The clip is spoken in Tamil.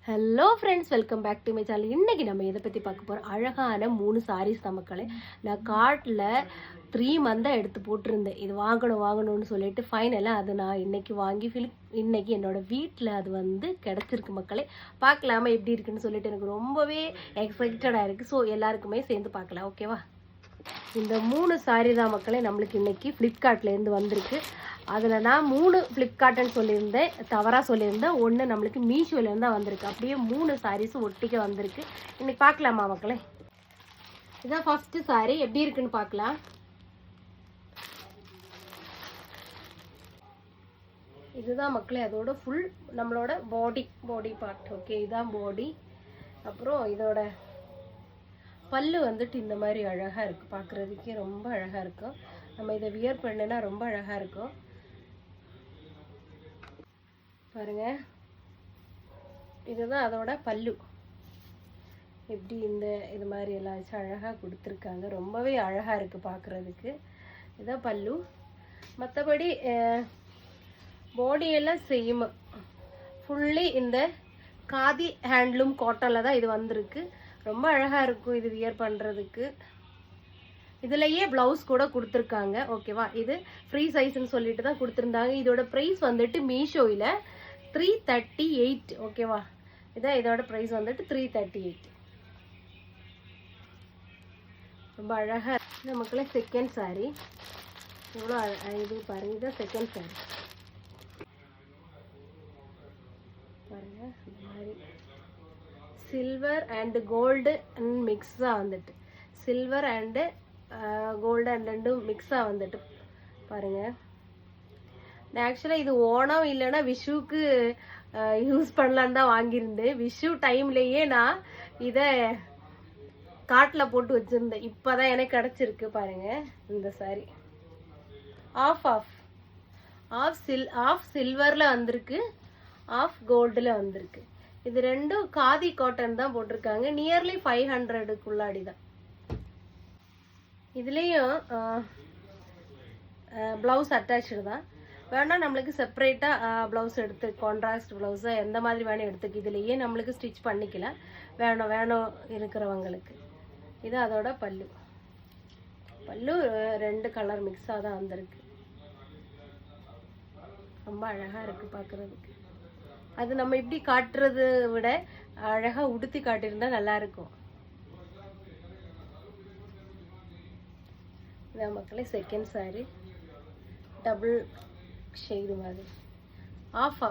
Hello friends, welcome back to my channel. இன்றைக்கி நம்ம எதை பற்றி பார்க்க போகிறோம்? அழகான 3 சாரீஸ் நமக்களே. நான் கார்ட்டில் 3 மந்தாக எடுத்து போட்டிருந்தேன், இது வாங்கணும்னு சொல்லிட்டு. ஃபைனலாக அது நான் இன்றைக்கி வாங்கி இன்றைக்கி என்னோடய வீட்டில் அது வந்து கிடச்சிருக்கு மக்களே. பார்க்கலாமா எப்படி இருக்குன்னு சொல்லிட்டு எனக்கு ரொம்பவே எக்ஸைட்டடாக இருக்குது. ஸோ எல்லாருக்குமே சேர்ந்து பார்க்கலாம், ஓகேவா? இந்த 3 சாரீ தான் மக்களே நம்மளுக்கு இன்றைக்கி ஃப்ளிப்கார்ட்லேருந்து வந்திருக்கு. அதில் நான் 3 ஃப்ளிப்கார்ட்டுன்னு சொல்லியிருந்தேன், தவறாக சொல்லியிருந்தேன். 1 நம்மளுக்கு மீஷோலேருந்து தான் வந்திருக்கு. அப்படியே 3 சாரீஸும் ஒட்டிக்க வந்திருக்கு. இன்றைக்கி பார்க்கலாமா மக்களே? இதான் ஃபஸ்ட்டு சாரீ, எப்படி இருக்குன்னு பார்க்கலாம். இதுதான் மக்களே அதோட ஃபுல் நம்மளோட பாடி பார்ட். ஓகே, இதுதான் பாடி. அப்புறம் இதோட பல்லு வந்துட்டு இந்த மாதிரி அழகாக இருக்குது, பார்க்குறதுக்கே ரொம்ப அழகாக இருக்கும். நம்ம இதை வியர் பண்ணுனா ரொம்ப அழகாக இருக்கும் பாருங்க. இதுதான் அதோட பல்லு. எப்படி இது மாதிரி எல்லாம் வச்சு அழகாக கொடுத்துருக்காங்க, ரொம்பவே அழகாக இருக்குது பார்க்குறதுக்கு. இதுதான் பல்லு. மற்றபடி பாடியெல்லாம் சேம், ஃபுல்லி இந்த காதி ஹேண்ட்லூம் காட்டனில் தான் இது வந்திருக்கு. ரொம்ப அழகாக இருக்கும் இது வியர் பண்ணுறதுக்கு. இதுலையே ப்ளவுஸ் கூட கொடுத்துருக்காங்க, ஓகேவா? இது ஃப்ரீ சைஸ்ன்னு சொல்லிட்டு தான் கொடுத்துருந்தாங்க. இதோட ப்ரைஸ் வந்துட்டு மீஷோவில் 338, ஓகேவா? இதான் இதோட ப்ரைஸ் வந்துட்டு 338. ரொம்ப அழகாக நமக்குள்ள செகண்ட் சாரீ. எவ்வளோ இது பாருங்கள், இதுதான் செகண்ட் சாரீ பாருங்கள். இந்த மாதிரி சில்வர் அண்டு கோல்டு மிக்ஸாக வந்துட்டு, சில்வர் அண்டு கோல்டு அண்ட் ரெண்டும் மிக்ஸாக வந்துட்டு பாருங்கள். நான் ஆக்சுவலாக இது ஓணம் இல்லைன்னா விஷுவுக்கு யூஸ் பண்ணலான்னு தான் வாங்கியிருந்தேன். விஷு டைம்லேயே நான் இதை காட்டில் போட்டு வச்சுருந்தேன். இப்போ தான் எனக்கு கிடச்சிருக்கு பாருங்கள். இந்த சாரி ஆஃப் சில்வரில் வந்திருக்கு, ஆஃப் கோல்டில் வந்திருக்கு. இது ரெண்டும் காதி காட்டன் தான் போட்டிருக்காங்க. நியர்லி 500க்குள்ளாடி தான். இதுலேயும் ப்ளவுஸ் அட்டாச்சு தான். வேணால் நம்மளுக்கு செப்பரேட்டாக ப்ளவுஸ் எடுத்து கான்ட்ராஸ்ட் ப்ளவுஸை எந்த மாதிரி வேணும் எடுத்துக்கு இதுலேயே நம்மளுக்கு ஸ்டிச் பண்ணிக்கலாம், வேணும் இருக்கிறவங்களுக்கு. இது அதோட பல்லு 2 கலர் மிக்ஸாக தான் வந்திருக்கு. ரொம்ப அழகாக இருக்குது பார்க்குறதுக்கு. அது நம்ம இப்படி காட்டுறதை விட அழகாக உடுத்தி காட்டியிருந்தா நல்லாயிருக்கும். இதான் மக்களே செகண்ட் சாரீ, டபுள் ஷேடு மாதிரி, ஆஃப்